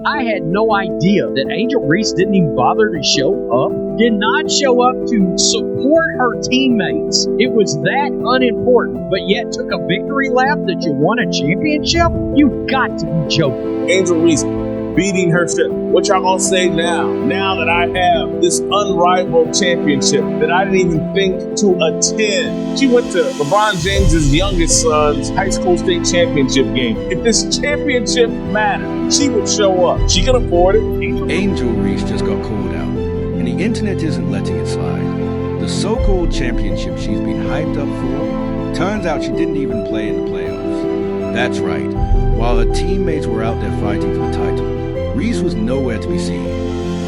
I had no idea that Angel Reese didn't even bother to show up, did not show up to support her teammates. It was that unimportant, but yet took a victory lap that you won a championship? You got to be joking. Angel Reese beating her ship. What y'all gonna say now? Now that I have this unrivaled championship that I didn't even think to attend. She went to LeBron James's youngest son's high school state championship game. If this championship mattered, she would show up. She can afford it. Angel Reese just got called out, and the internet isn't letting it slide. The so-called championship she's been hyped up for, turns out she didn't even play in the playoffs. That's right. While her teammates were out there fighting for the title, Reese was nowhere to be seen.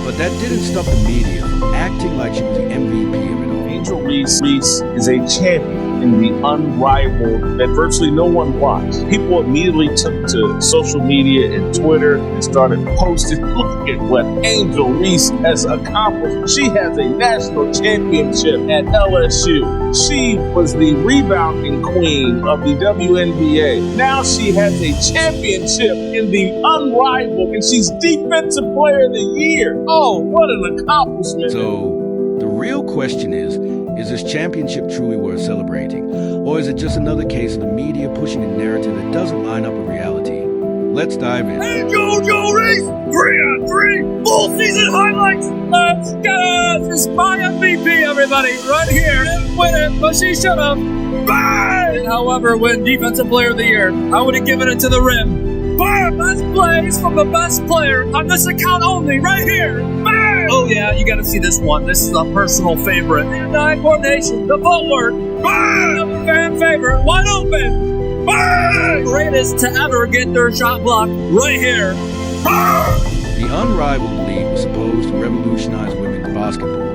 But that didn't stop the media from acting like she was the MVP of it all. Angel Reese is a champion in the unrivaled that virtually no one watched. People immediately took to social media and Twitter and started posting, look at what Angel Reese has accomplished. She has a national championship at LSU. She was the rebounding queen of the WNBA. Now she has a championship in the unrivaled, and she's Defensive Player of the Year. Oh, what an accomplishment. So, the real question is this championship truly worth celebrating? Or is it just another case of the media pushing a narrative that doesn't line up with reality? Let's dive in. Angel Reese, 3-on-3, full season highlights. Let's go. This is my MVP, everybody, right here. Didn't win it, but she should have. Bang! However, win Defensive Player of the Year, I would have given it to the rim. Bang! Best plays from the best player on this account only, right here. Bang! Oh yeah, you gotta see this one. This is a personal favorite. Hand-eye coordination, the footwork. Bang! Another fan favorite, wide open. Bang! Greatest to ever get their shot blocked, right here. Bang! The unrivaled league was supposed to revolutionize women's basketball.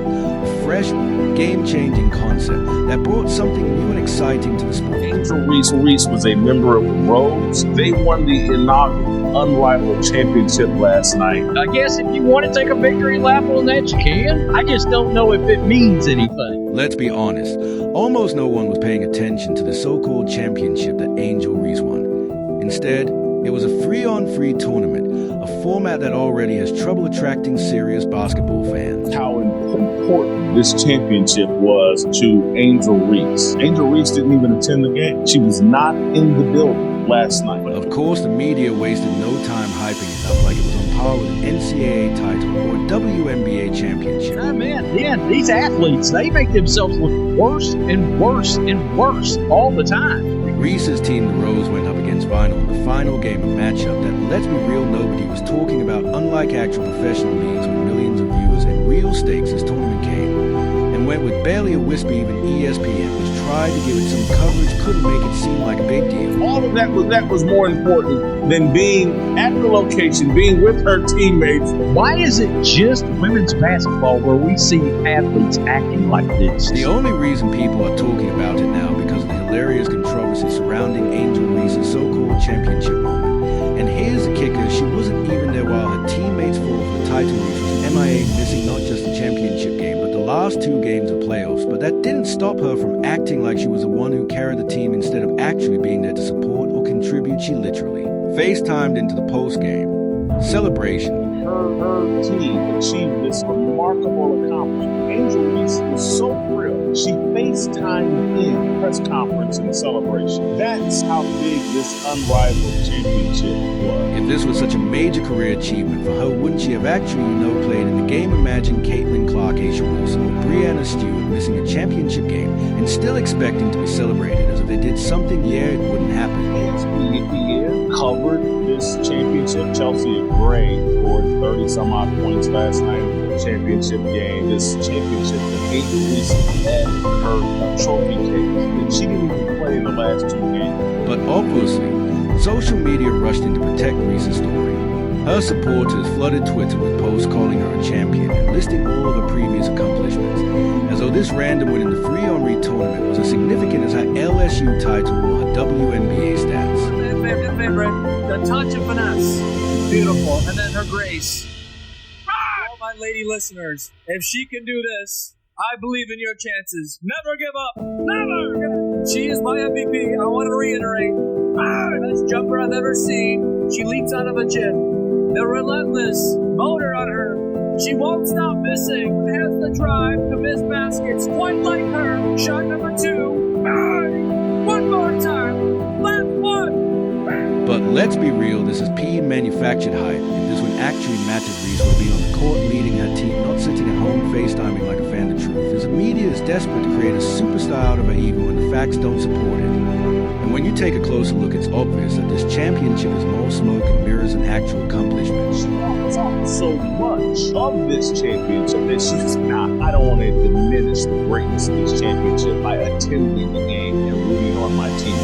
A fresh, game-changing concept that brought something new and exciting to the sport. Angel Reese was a member of the Rose. They won the inaugural unrivaled championship last night. I guess if you want to take a victory lap on that, you can. I just don't know if it means anything. Let's be honest, almost no one was paying attention to the so-called championship that Angel Reese won. Instead, it was a 3-on-3 tournament, a format that already has trouble attracting serious basketball fans. How important this championship was to Angel Reese. Angel Reese didn't even attend the game. She was not in the building last night. Of course, the media wasted no time hyping it up like it was on par with an NCAA title or a WNBA championship. Oh man, these athletes, they make themselves look worse and worse and worse all the time. Reese's team, the Rose, went up against Vinyl in the final game of matchup that, let's be real, nobody was talking about, unlike actual professional leagues with millions of viewers and real stakes as tournament came, and went with barely a whisper even ESPN, which tried to give it some coverage, couldn't make it seem like a big deal. All of that was more important than being at the location, being with her teammates. Why is it just women's basketball where we see athletes acting like this? The only reason people are talking about it now because of the hilarious controversy surrounding Angel Reese's so-called championship moment. And here's the kicker, she wasn't even there while her teammates fought for the title. Reese was MIA, missing not just the championship game, but the last 2 games of playoffs. But that didn't stop her from acting like she was the one who carried the team instead of actually being there to support or contribute. She literally FaceTimed into the post-game celebration. Her team achieved this remarkable accomplishment. Angel Reese was so thrilled. She FaceTimed in press conference and celebration. That's how big this unrivaled championship was. If this was such a major career achievement for her, wouldn't she have actually, played in the game? Imagine Caitlin Clark, Aisha Wilson, or Brianna Stewart missing a championship game and still expecting to be celebrated as if they did something, it wouldn't happen. ESPN covered this championship. Chelsea Gray scored 30-some-odd points last night in the championship game. This championship that Angel Reese had her trophy case that she didn't even play in the last 2 games. But obviously, social media rushed in to protect Reese's story. Her supporters flooded Twitter with posts calling her a champion and listing all of her previous accomplishments, as though this random win in the 3-on-3 tournament was as significant as her LSU title or her WNBA stats. Favorite, the touch of finesse, beautiful, and then her grace. All my lady listeners, if she can do this, I believe in your chances. Never give up, never. She is my MVP. I want to reiterate. Best jumper I've ever seen. She leaps out of a gym. the relentless motor on her. She won't stop missing, has the drive to miss baskets, quite like her. Shot number 2. Bang! One more time. Last one. But let's be real, this is PE-manufactured hype. If this would actually mattered, Reese would be on the court leading her team, not sitting at home FaceTiming like a fan of truth. As the media is desperate to create a superstar out of her even when the facts don't support it. And when you take a closer look, it's obvious that this championship is more smoke and mirrors than actual accomplishments. She thought so much of this championship that she's not. I don't want to diminish the greatness of this championship by attending the game and rooting on my team.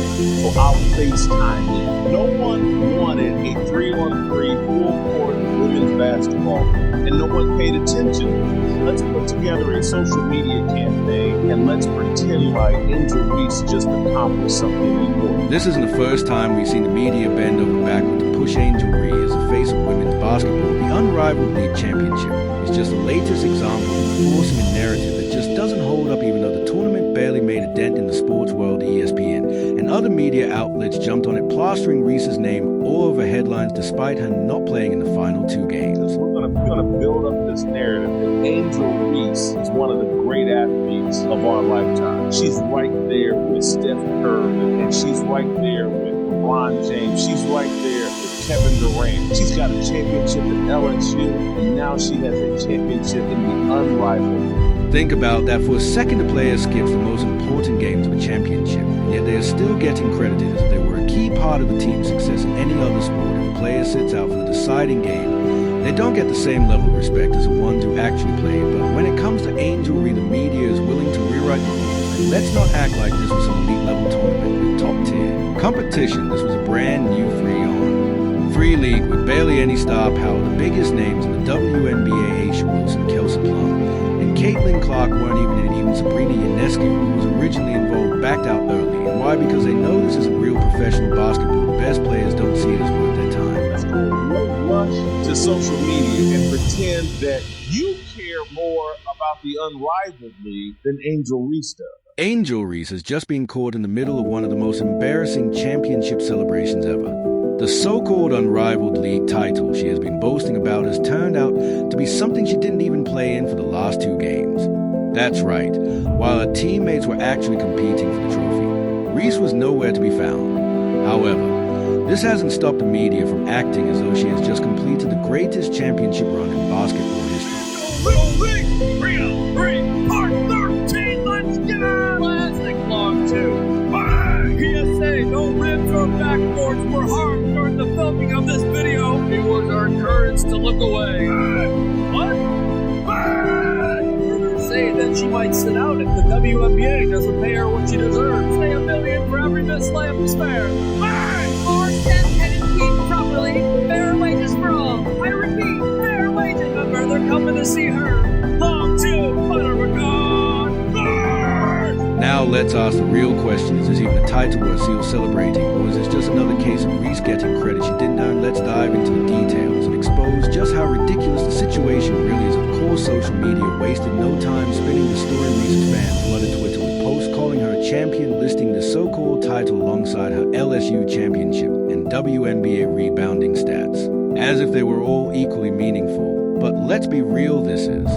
So I'll FaceTime in. No one wanted a 3-on-3 full-court women's basketball, and no one paid attention. Let's put together a social media campaign and let's pretend like Angel Reese just accomplished something important. This isn't the first time we've seen the media bend over backward to push Angel Reese as the face of women's basketball. The unrivaled league championship is just the latest example of enforcing a narrative that just doesn't hold up, even though the tournament barely made a dent in the sports world. ESPN and other media outlets jumped on it, plastering Reese's name all over headlines despite her not playing in the final 2 games. We're gonna build up this narrative that Angel Reese is one of the great athletes of our lifetime. She's right there with Steph Curry, and she's right there with LeBron James. She's right there with Kevin Durant. She's got a championship at LSU, and now she has a championship in the unrivaled. Think about that. For a second, the player skips the most important games of a championship, and yet they are still getting credited as if they were a key part of the team's success in any other sport. If a player sits out for the deciding game, they don't get the same level of respect as the ones who actually played. But when it comes to Angel Reese, the media is willing to rewrite the rules. And let's not act like this was an elite level tournament with top tier competition. This was a brand new free league with barely any star power. The biggest names in the WNBA, Aisha Wilson, Kelsey Plum, and Caitlin Clark weren't even in it. Even Sabrina Ionescu, who was originally involved, backed out early. And why? Because they know this isn't real professional basketball. The best players don't see it as worth their time. Let's go rush to social media and pretend that you care more about the unrivaled league than Angel Reese does. Angel Reese has just been caught in the middle of one of the most embarrassing championship celebrations ever. The so-called unrivaled league title she has been boasting about has turned out to be something she didn't even play in for the last 2 games. That's right, while her teammates were actually competing for the trophy, Reese was nowhere to be found. However, this hasn't stopped the media from acting as though she has just completed the greatest championship run in basketball history. Little League 3-on-3, part 13, let's go! Classic long 2. Bang! PSA, no ribs or backboards were harmed during the filming of this video. Viewers are encouraged to look away. What? Rumors say that she might sit out if the WNBA doesn't pay her what she deserves. Pay $1 million for every missed layup to spare. Bang! Or step and tweet properly. Fair wages for all. I repeat, fair wages. Remember, they're coming to see her. Long 2, let her gone. Now let's ask the real question. Is this even a title worth still celebrating? Or is this just another case of Reese getting credit she didn't earn? Let's dive into the details and expose just how ridiculous the situation really is. Of course, social media wasted no time spinning the story. Reese's fans flooded Twitter with posts calling her a champion, listing the so-called title alongside her LSU championship and WNBA rebounding stats, as if they were all equally meaningful. But let's be real, this is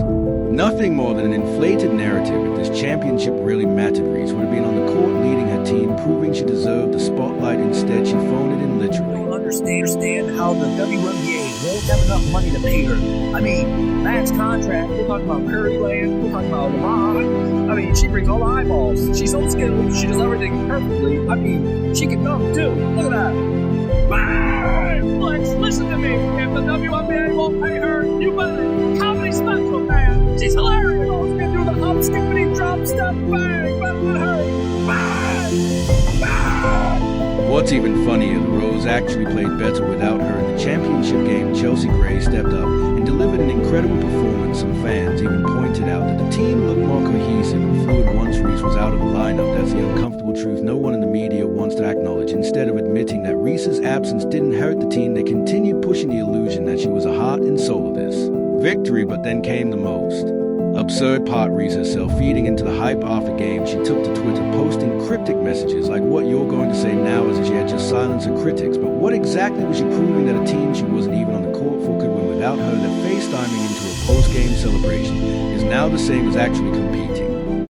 nothing more than an inflated narrative. If this championship really mattered, Reese would have been on the court leading her team, proving she deserved the spotlight. Instead, she phoned it in literally. I don't understand how the WNBA won't have enough money to pay her. I mean, max contract, we're talking about Curry Land, we're talking about LeBron. I mean, she brings all the eyeballs. She's so skilled, she does everything perfectly. I mean, she can dunk too. Look at that. Bang! Flex, listen to me. If the WNBA won't pay her, you better. Comedy special, man. She's hilarious. She can do the hop, skippity, drop, step, bang. Better than her. Bang! Bang! What's even funnier, the Rose actually played better without her. In the championship game, Chelsea Gray stepped up and delivered an incredible performance. Some fans even pointed out that the team looked more cohesive and fluid once Reese was out of the lineup. That's the uncomfortable truth no one in the media wants to acknowledge. Instead of admitting that Reese's absence didn't hurt the team, they continued pushing the illusion that she was the heart and soul of this victory. But then came the most Absurd part Reese herself, feeding into the hype after game, she took to Twitter posting cryptic messages like what you're going to say now is that she had just silenced her critics. But what exactly was she proving that a team she wasn't even on the court for could win without her, that FaceTiming into a post-game celebration is now the same as actually competing?